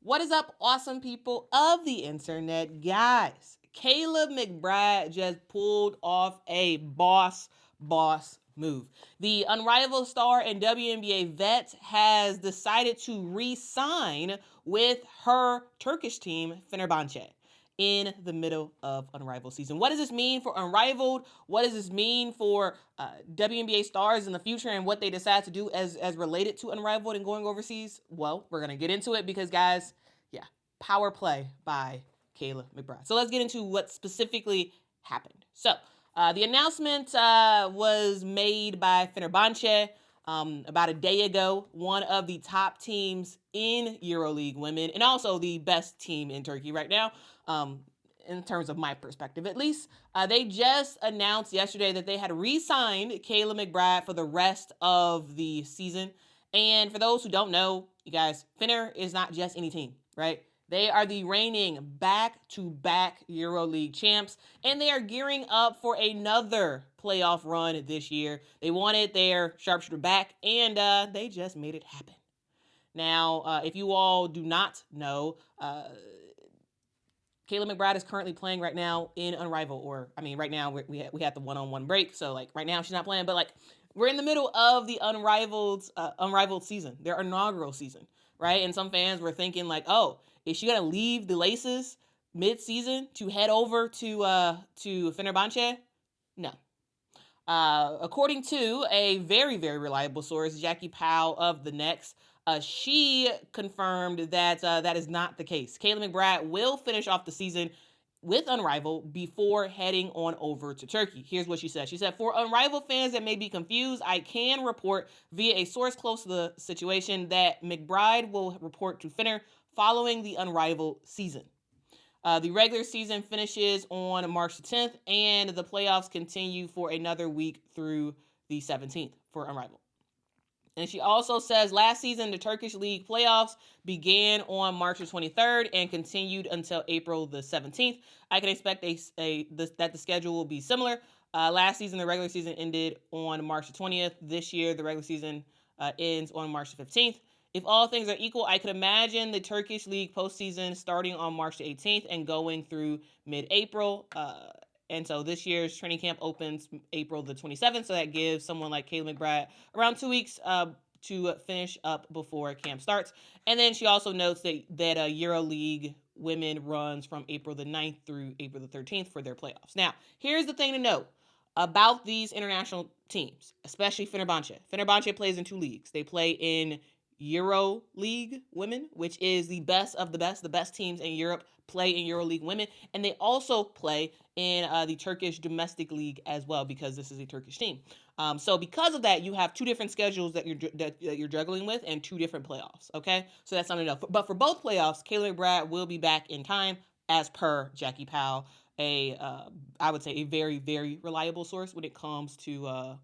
What is up, awesome people of the internet? Guys, Kayla McBride just pulled off a boss move. The Unrivaled star and WNBA vet has decided to re-sign with her Turkish team, Fenerbahce, in the middle of Unrivaled season. What does this mean for Unrivaled? What does this mean for WNBA stars in the future and what they decide to do as related to Unrivaled and going overseas? Well, we're going to get into it because, guys, yeah, power play by Kayla McBride. So let's get into what specifically happened. So the announcement was made by Fenerbahce about a day ago, one of the top teams in EuroLeague women, and also the best team in Turkey right now, in terms of my perspective at least. They just announced yesterday that they had re-signed Kayla McBride for the rest of the season. And for those who don't know, you guys, Fener is not just any team, right? They are the reigning back-to-back EuroLeague champs, and they are gearing up for another playoff run this year. They wanted their sharpshooter back, and they just made it happen. Now, if you all do not know, Kayla McBride is currently playing right now in Unrivaled, or I mean, right now we had the one-on-one break, so like right now she's not playing, but like we're in the middle of the Unrivaled season, their inaugural season, right? And some fans were thinking like, oh, is she gonna leave the Laces mid-season to head over to Fenerbahce? No. According to a very, very reliable source, Jackie Powell of the Next, she confirmed that that is not the case. Kayla McBride will finish off the season with Unrivaled before heading on over to Turkey. Here's what she said. She said, for Unrivaled fans that may be confused, I can report via a source close to the situation that McBride will report to Fener following the Unrivaled season. The regular season finishes on March the 10th, and the playoffs continue for another week through the 17th for Unrivaled. And she also says last season, the Turkish League playoffs began on March the 23rd and continued until April the 17th. I can expect that the schedule will be similar. Last season, the regular season ended on March the 20th. This year, the regular season ends on March the 15th. If all things are equal, I could imagine the Turkish League postseason starting on March the 18th and going through mid-April. And so this year's training camp opens April the 27th, so that gives someone like Kayla McBride around 2 weeks to finish up before camp starts. And then she also notes that EuroLeague women runs from April the 9th through April the 13th for their playoffs. Now, here's the thing to note about these international teams, especially Fenerbahce. Fenerbahce plays in 2 leagues. They play in EuroLeague women, which is the best of the best. The best teams in Europe play in EuroLeague women, and they also play in the Turkish domestic league as well, because this is a Turkish team. So because of that, you have 2 different schedules that you're juggling with and 2 different playoffs. Okay, so that's not enough. But for both playoffs, Kayla McBride will be back in time, as per Jackie Powell, I would say a very, very reliable source when it comes to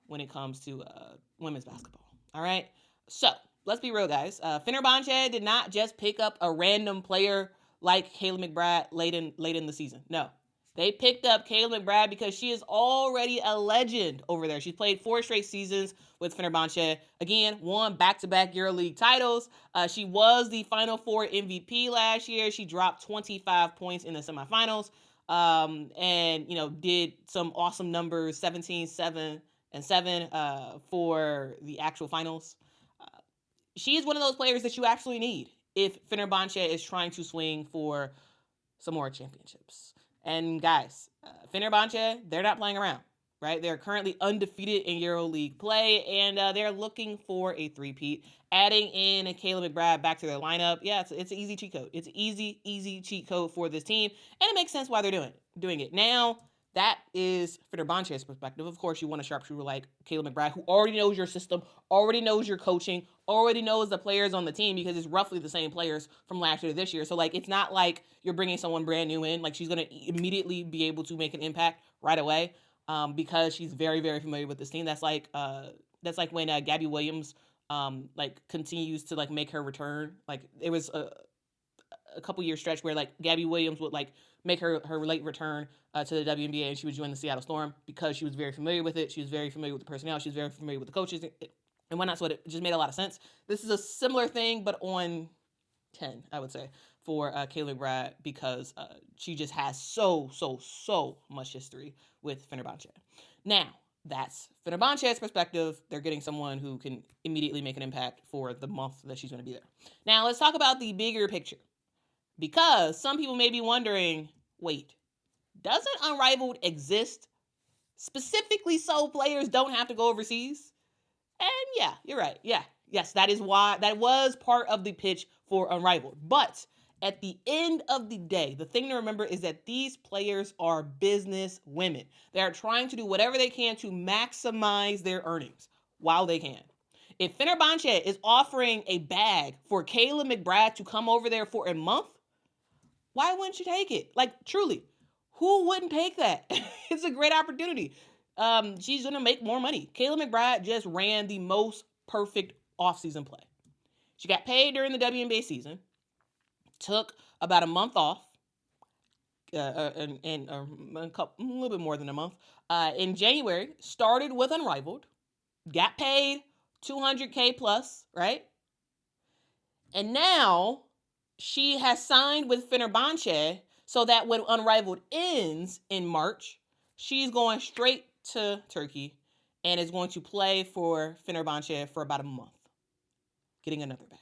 women's basketball. All right, so let's be real, guys. Fenerbahce did not just pick up a random player like Kayla McBride late in the season. No. They picked up Kayla McBride because she is already a legend over there. She's played 4 straight seasons with Fenerbahce. Again, won back-to-back EuroLeague titles. She was the Final Four MVP last year. She dropped 25 points in the semifinals. And, did some awesome numbers, 17, 7, and 7 for the actual finals. She is one of those players that you actually need if Fenerbahce is trying to swing for some more championships. And guys, Fenerbahce, they're not playing around, right? They're currently undefeated in EuroLeague play, and they're looking for a three-peat. Adding in Kayla McBride back to their lineup, yeah, it's an easy cheat code. It's an easy cheat code for this team, and it makes sense why they're doing it. Now, that is Fenerbahce's perspective. Of course, you want a sharpshooter like Kayla McBride, who already knows your system, already knows your coaching, already knows the players on the team, because it's roughly the same players from last year to this year. So, like, it's not like you're bringing someone brand new in. Like, she's going to immediately be able to make an impact right away because she's very, very familiar with this team. That's like when Gabby Williams continues to make her return. Like, it was a couple year stretch where Gabby Williams would make her late return to the WNBA, and she would join the Seattle Storm because she was very familiar with it. She was very familiar with the personnel. She was very familiar with the coaches and whatnot. So it just made a lot of sense. This is a similar thing, but on 10, I would say, for Kayla McBride because she just has so much history with Fenerbahce. Now, that's Fenerbahce's perspective. They're getting someone who can immediately make an impact for the month that she's going to be there. Now, let's talk about the bigger picture. Because some people may be wondering, wait, doesn't Unrivaled exist specifically so players don't have to go overseas? And yeah, you're right. Yeah. Yes, that is why that was part of the pitch for Unrivaled. But at the end of the day, the thing to remember is that these players are business women. They are trying to do whatever they can to maximize their earnings while they can. If Fenerbahce is offering a bag for Kayla McBride to come over there for a month, why wouldn't you take it? Like, truly, who wouldn't take that? It's a great opportunity. She's going to make more money. Kayla McBride just ran the most perfect offseason play. She got paid during the WNBA season, took about a month off, and a little bit more than a month. In January, started with Unrivaled, got paid $200K plus, right? And now she has signed with Fenerbahce so that when Unrivaled ends in March, she's going straight to Turkey and is going to play for Fenerbahce for about a month, getting another bag.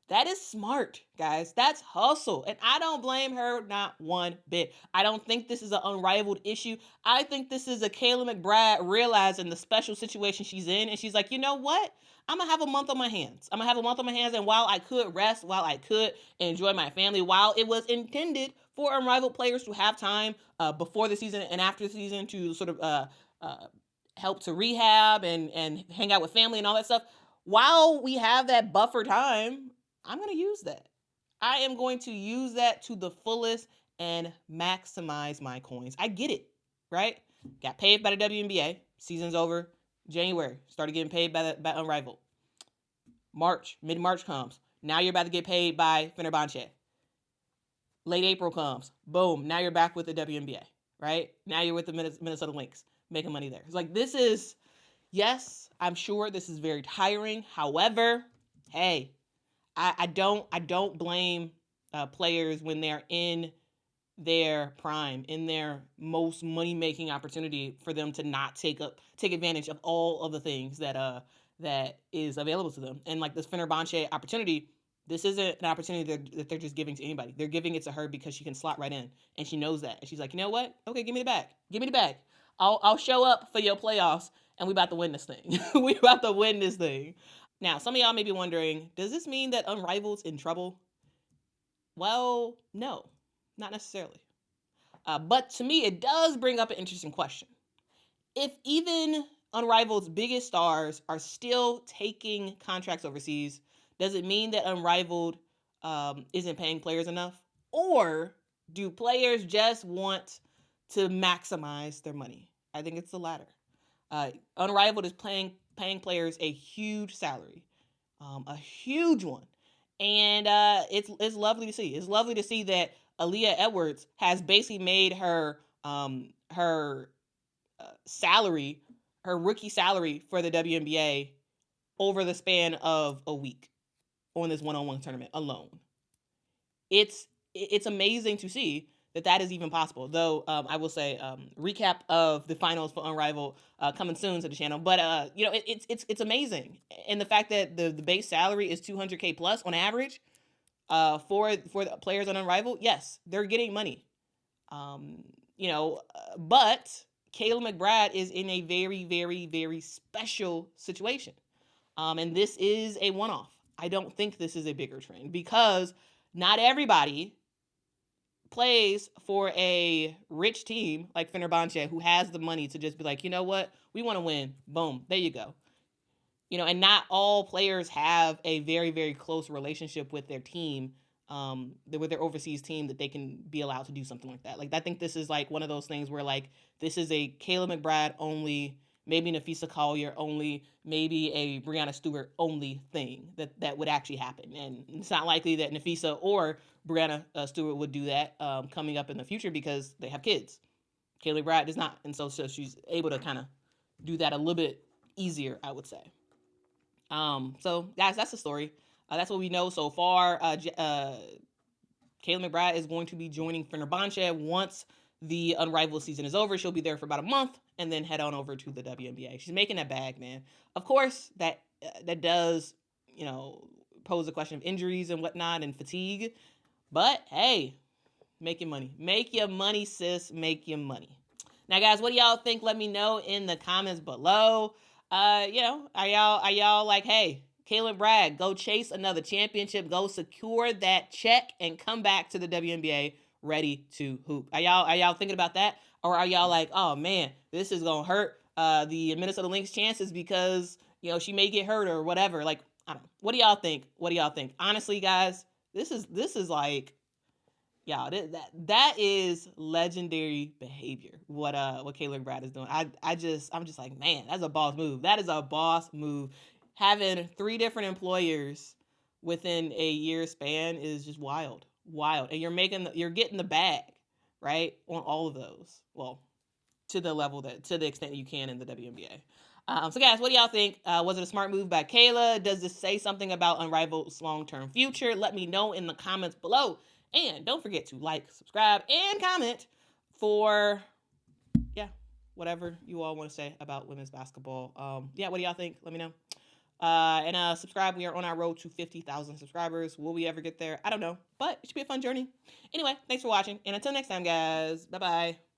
That is smart, guys. That's hustle. And I don't blame her not one bit. I don't think this is an Unrivaled issue. I think this is a Kayla McBride realizing the special situation she's in. And she's like, you know what? I'm going to have a month on my hands. And while I could rest, while I could enjoy my family, while it was intended for Unrivaled players to have time before the season and after the season to sort of help to rehab and hang out with family and all that stuff, while we have that buffer time, I'm going to use that. I am going to use that to the fullest and maximize my coins. I get it, right? Got paid by the WNBA. Season's over. January. Started getting paid by Unrivaled. March. Mid-March comes. Now you're about to get paid by Fenerbahce. Late April comes. Boom. Now you're back with the WNBA, right? Now you're with the Minnesota Lynx. Making money there. It's like, this is, yes, I'm sure this is very tiring. However, hey, I don't blame players when they're in their prime, in their most money-making opportunity, for them to not take advantage of all of the things that is available to them. And like this Fenerbahce opportunity, this isn't an opportunity that they're just giving to anybody. They're giving it to her because she can slot right in, and she knows that. And she's like, you know what? Okay, give me the bag. I'll show up for your playoffs, and we about to win this thing. Now, some of y'all may be wondering, does this mean that Unrivaled's in trouble? Well, no, not necessarily. But to me, it does bring up an interesting question. If even Unrivaled's biggest stars are still taking contracts overseas, does it mean that Unrivaled isn't paying players enough? Or do players just want to maximize their money? I think it's the latter. Unrivaled is paying players a huge salary, a huge one, and it's lovely to see. It's lovely to see that Aaliyah Edwards has basically made her salary, her rookie salary for the WNBA, over the span of a week on this one-on-one tournament alone. It's amazing to see that is even possible. Though I will say, recap of the finals for Unrivaled coming soon to the channel. But it's amazing, and the fact that the base salary is $200K plus on average for the players on Unrivaled. Yes, they're getting money. But Kayla McBride is in a very, very, very special situation, and this is a one-off. I don't think this is a bigger trend because not everybody plays for a rich team like Fenerbahce who has the money to just be like, you know what, we want to win. Boom, there you go. And not all players have a very, very close relationship with their team, with their overseas team, that they can be allowed to do something like that. Like, I think this is like one of those things where like this is a Kayla McBride only, maybe Nafisa Collier only, maybe a Breanna Stewart only thing that would actually happen. And it's not likely that Nafisa or Breanna Stewart would do that coming up in the future because they have kids. Kayla McBride does not. And so she's able to kind of do that a little bit easier, I would say. So guys, that's the story. That's what we know so far. Kayla McBride is going to be joining Fenerbahce once the Unrivaled season is over. She'll be there for about a month and then head on over to the WNBA. She's making that bag, man. Of course, that does, pose a question of injuries and whatnot and fatigue. But hey, make your money. Make your money, sis. Make your money. Now, guys, what do y'all think? Let me know in the comments below. Are y'all like, hey, Kayla McBride, go chase another championship, go secure that check, and come back to the WNBA ready to hoop? Are y'all thinking about that? Or are y'all like, oh man, this is gonna hurt the Minnesota Lynx chances because she may get hurt or whatever? Like, I don't know. What do y'all think? Honestly, guys, this is like, y'all, that is legendary behavior. What Kayla McBride is doing. I'm just like, man, that's a boss move. That is a boss move. Having 3 different employers within a year span is just wild. And you're getting the bag, right? On all of those. Well, to the extent that you can in the WNBA. So guys, what do y'all think? Was it a smart move by Kayla? Does this say something about Unrivaled's long-term future? Let me know in the comments below. And don't forget to like, subscribe, and comment for, whatever you all want to say about women's basketball. What do y'all think? Let me know. And subscribe. We are on our road to 50,000 subscribers. Will we ever get there? I don't know, but it should be a fun journey. Anyway, thanks for watching. And until next time, guys, bye-bye.